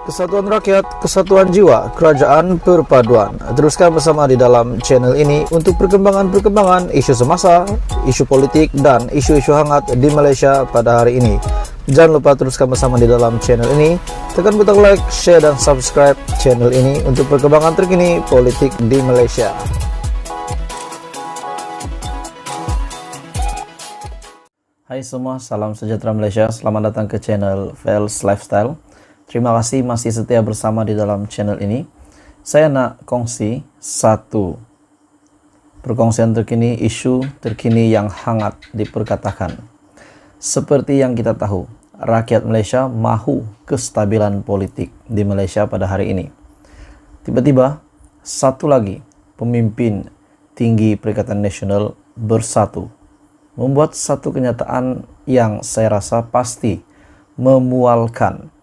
Kesatuan rakyat, kesatuan jiwa, kerajaan perpaduan. Teruskan bersama di dalam channel ini untuk perkembangan-perkembangan isu semasa, isu politik, dan isu-isu hangat di Malaysia pada hari ini. Jangan lupa teruskan bersama di dalam channel ini. Tekan butang like, share, dan subscribe channel ini untuk perkembangan terkini politik di Malaysia. Hai semua, salam sejahtera Malaysia. Selamat datang ke channel Vels Lifestyle. Terima kasih masih setia bersama di dalam channel ini. Saya nak kongsi satu perkongsian terkini, isu terkini yang hangat diperkatakan. Seperti yang kita tahu, rakyat Malaysia mahu kestabilan politik di Malaysia pada hari ini. Tiba-tiba, satu lagi pemimpin tinggi Perikatan Nasional bersatu, membuat satu kenyataan yang saya rasa pasti memualkan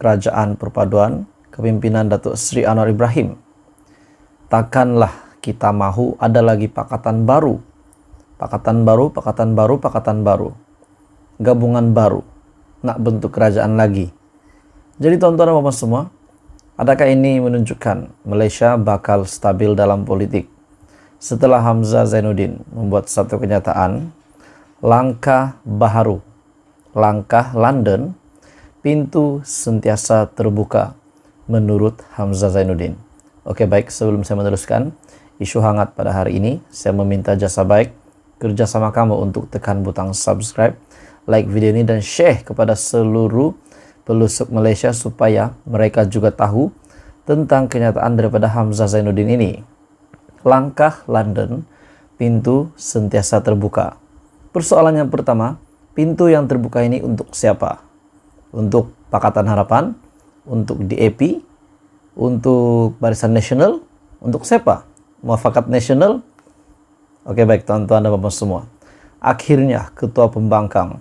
Kerajaan Perpaduan kepimpinan Datuk Seri Anwar Ibrahim. Takkanlah kita mahu ada lagi pakatan baru. Pakatan baru, gabungan baru, nak bentuk kerajaan lagi. Jadi tuan-tuan dan puan semua, adakah ini menunjukkan Malaysia bakal stabil dalam politik? Setelah Hamzah Zainuddin membuat satu kenyataan, langkah baharu, langkah London, pintu sentiasa terbuka menurut Hamzah Zainuddin. Oke, baik, sebelum saya meneruskan isu hangat pada hari ini, saya meminta jasa baik kerjasama kamu untuk tekan butang subscribe, like video ini, dan share kepada seluruh pelusuk Malaysia supaya mereka juga tahu tentang kenyataan daripada Hamzah Zainuddin ini. Langkah London, pintu sentiasa terbuka. Persoalan yang pertama, pintu yang terbuka ini untuk siapa? Untuk Pakatan Harapan, untuk DAP, untuk Barisan Nasional, untuk siapa? Muafakat Nasional? Oke, baik tuan-tuan dan puan semua. Akhirnya Ketua Pembangkang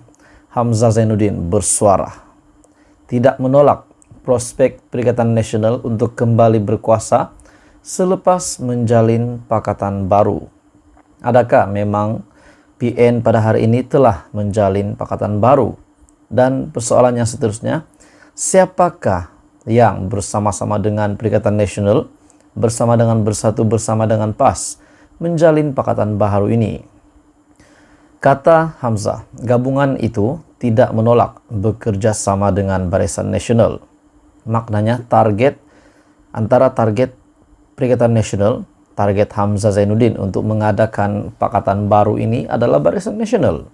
Hamzah Zainuddin bersuara, tidak menolak prospek Perikatan Nasional untuk kembali berkuasa selepas menjalin pakatan baru. Adakah memang PN pada hari ini telah menjalin pakatan baru? Dan persoalan yang seterusnya, siapakah yang bersama-sama dengan Perikatan Nasional, bersama dengan Bersatu, bersama dengan PAS, menjalin pakatan baru ini? Kata Hamzah, gabungan itu tidak menolak bekerja sama dengan Barisan Nasional. Maknanya antara target Perikatan Nasional, target Hamzah Zainuddin untuk mengadakan pakatan baru ini adalah Barisan Nasional,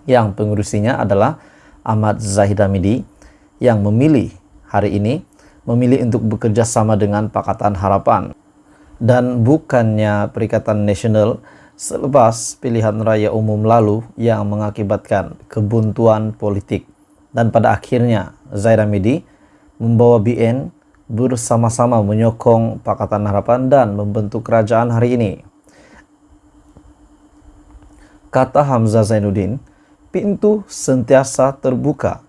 yang pengurusinya adalah Ahmad Zahid Hamidi, yang memilih hari ini untuk bekerja sama dengan Pakatan Harapan, dan bukannya Perikatan Nasional selepas pilihan raya umum lalu yang mengakibatkan kebuntuan politik, dan pada akhirnya Zahid Hamidi membawa BN bersama-sama menyokong Pakatan Harapan dan membentuk kerajaan hari ini. Kata Hamzah Zainuddin, pintu sentiasa terbuka.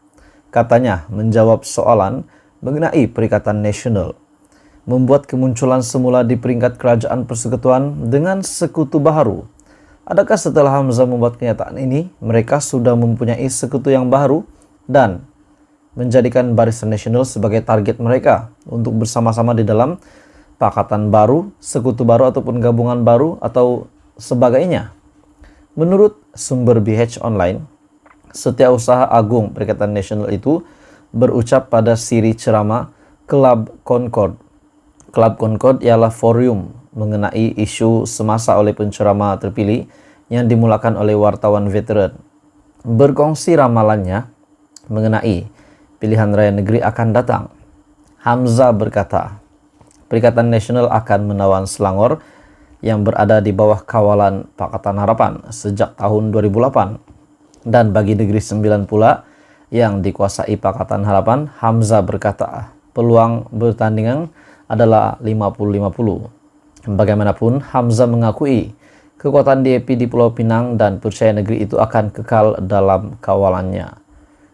Katanya menjawab soalan mengenai Perikatan Nasional, membuat kemunculan semula di peringkat Kerajaan Persekutuan dengan sekutu baharu. Adakah setelah Hamzah membuat kenyataan ini, mereka sudah mempunyai sekutu yang baru dan menjadikan Barisan Nasional sebagai target mereka untuk bersama-sama di dalam pakatan baru, sekutu baru, ataupun gabungan baru, atau sebagainya? Menurut sumber BH Online, Setiausaha Agung Perikatan Nasional itu berucap pada siri ceramah Club Concord. Club Concord ialah forum mengenai isu semasa oleh penceramah terpilih yang dimulakan oleh wartawan veteran. Berkongsi ramalannya mengenai pilihan raya negeri akan datang. Hamzah berkata, Perikatan Nasional akan menawan Selangor yang berada di bawah kawalan Pakatan Harapan sejak tahun 2008. Dan bagi Negeri Sembilan pula yang dikuasai Pakatan Harapan, Hamzah berkata, peluang bertandingan adalah 50-50. Bagaimanapun, Hamzah mengakui kekuatan DAP di Pulau Pinang dan percaya negeri itu akan kekal dalam kawalannya.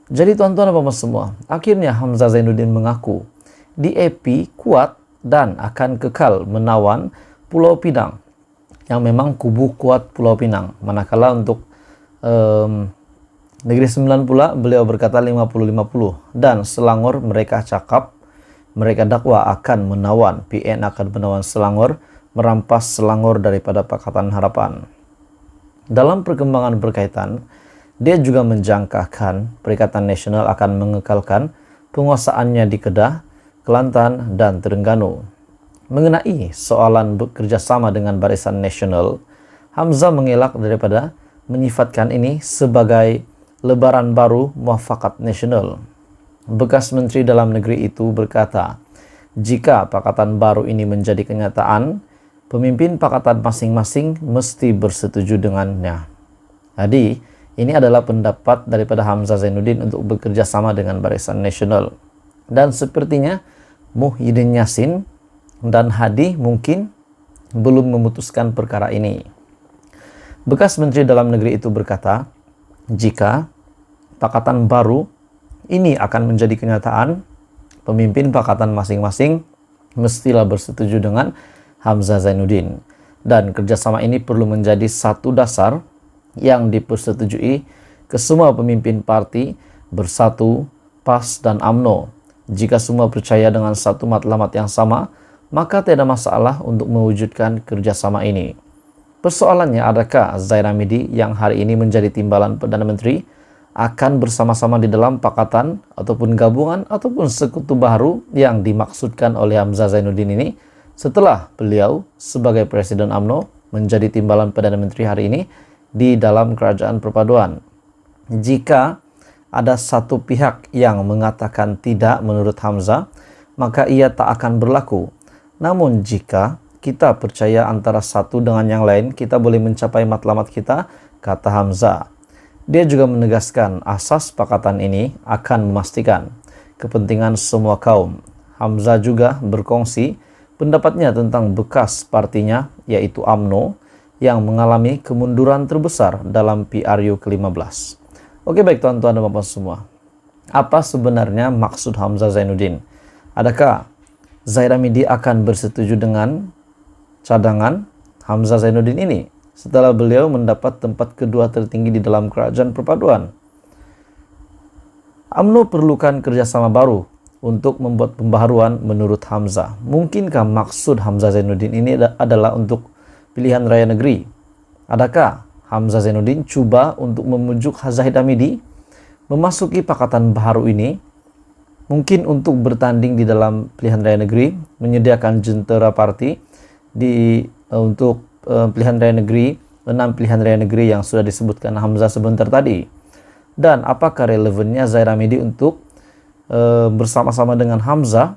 Jadi tuan-tuan dan puan semua, akhirnya Hamzah Zainuddin mengaku DAP kuat dan akan kekal menawan Pulau Pinang, yang memang kubu kuat Pulau Pinang. Manakala untuk Negeri Sembilan pula beliau berkata 50-50, dan Selangor mereka cakap Mereka dakwa akan menawan, PN akan menawan Selangor, merampas Selangor daripada Pakatan Harapan. Dalam perkembangan berkaitan, dia juga menjangkakan Perikatan Nasional akan mengekalkan penguasaannya di Kedah, Kelantan, dan Terengganu. Mengenai soalan bekerjasama dengan Barisan Nasional, Hamzah mengelak daripada menyifatkan ini sebagai lebaran baru muafakat nasional. Bekas Menteri Dalam Negeri itu berkata, jika Pakatan Baru ini menjadi kenyataan, pemimpin pakatan masing-masing mesti bersetuju dengannya. Jadi, ini adalah pendapat daripada Hamzah Zainuddin untuk bekerja sama dengan Barisan Nasional. Dan sepertinya Muhyiddin Yassin dan Hadi mungkin belum memutuskan perkara ini. Bekas Menteri Dalam Negeri itu berkata, jika Pakatan Baru ini akan menjadi kenyataan, pemimpin pakatan masing-masing mestilah bersetuju dengan Hamzah Zainuddin. Dan kerjasama ini perlu menjadi satu dasar yang dipersetujui ke semua pemimpin parti Bersatu, PAS, dan UMNO. Jika semua percaya dengan satu matlamat yang sama, maka tidak masalah untuk mewujudkan kerjasama ini. Persoalannya, adakah Zaira Midi yang hari ini menjadi timbalan Perdana Menteri akan bersama-sama di dalam pakatan ataupun gabungan ataupun sekutu baru yang dimaksudkan oleh Hamzah Zainuddin ini setelah beliau sebagai Presiden UMNO menjadi timbalan Perdana Menteri hari ini di dalam Kerajaan Perpaduan. Jika ada satu pihak yang mengatakan tidak menurut Hamzah, maka ia tak akan berlaku. Namun jika kita percaya antara satu dengan yang lain, kita boleh mencapai matlamat kita, kata Hamzah. Dia juga menegaskan asas pakatan ini akan memastikan kepentingan semua kaum. Hamzah juga berkongsi pendapatnya tentang bekas partinya, yaitu UMNO, yang mengalami kemunduran terbesar dalam PRU ke-15. Oke, baik tuan-tuan dan bapak semua. Apa sebenarnya maksud Hamzah Zainuddin? Adakah Zaira Midi akan bersetuju dengan cadangan Hamzah Zainuddin ini setelah beliau mendapat tempat kedua tertinggi di dalam Kerajaan Perpaduan? UMNO perlukan kerjasama baru untuk membuat pembaharuan menurut Hamzah. Mungkinkah maksud Hamzah Zainuddin ini adalah untuk pilihan raya negeri? Adakah Hamzah Zainuddin coba untuk memujuk Zahid Hamidi memasuki pakatan baru ini, mungkin untuk bertanding di dalam pilihan raya negeri, menyediakan jentera parti untuk pilihan raya negeri, 6 pilihan raya negeri yang sudah disebutkan Hamzah sebentar tadi. Dan apakah relevannya Zaira Midi untuk bersama-sama dengan Hamzah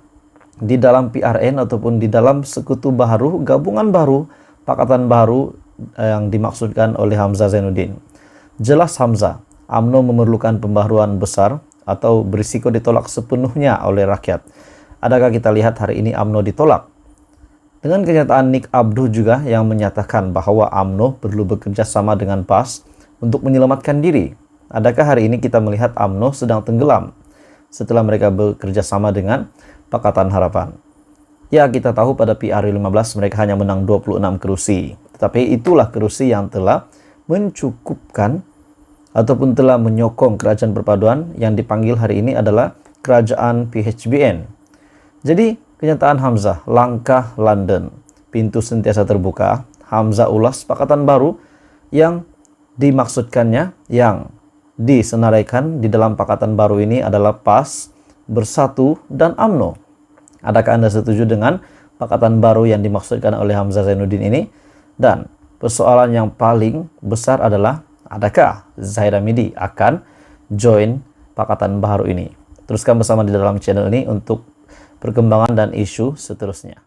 di dalam PRN ataupun di dalam sekutu baru, gabungan baru, pakatan baru yang dimaksudkan oleh Hamzah Zainuddin? Jelas Hamzah, UMNO memerlukan pembaharuan besar atau berisiko ditolak sepenuhnya oleh rakyat. Adakah kita lihat hari ini UMNO ditolak? Dengan kenyataan Nick Abduh juga yang menyatakan bahwa UMNO perlu bekerja sama dengan PAS untuk menyelamatkan diri. Adakah hari ini kita melihat UMNO sedang tenggelam setelah mereka bekerja sama dengan Pakatan Harapan? Ya, kita tahu pada PRU 15 mereka hanya menang 26 kursi. Tetapi itulah kursi yang telah mencukupkan ataupun telah menyokong Kerajaan Perpaduan yang dipanggil hari ini adalah Kerajaan PHBN. Jadi, kenyataan Hamzah, langkah London, pintu sentiasa terbuka. Hamzah ulas pakatan baru yang dimaksudkannya, yang disenaraikan di dalam pakatan baru ini adalah PAS, Bersatu, dan UMNO. Adakah Anda setuju dengan pakatan baru yang dimaksudkan oleh Hamzah Zainuddin ini? Dan persoalan yang paling besar adalah, adakah Zaira Midi akan join pakatan baru ini? Teruskan bersama di dalam channel ini untuk perkembangan dan isu seterusnya.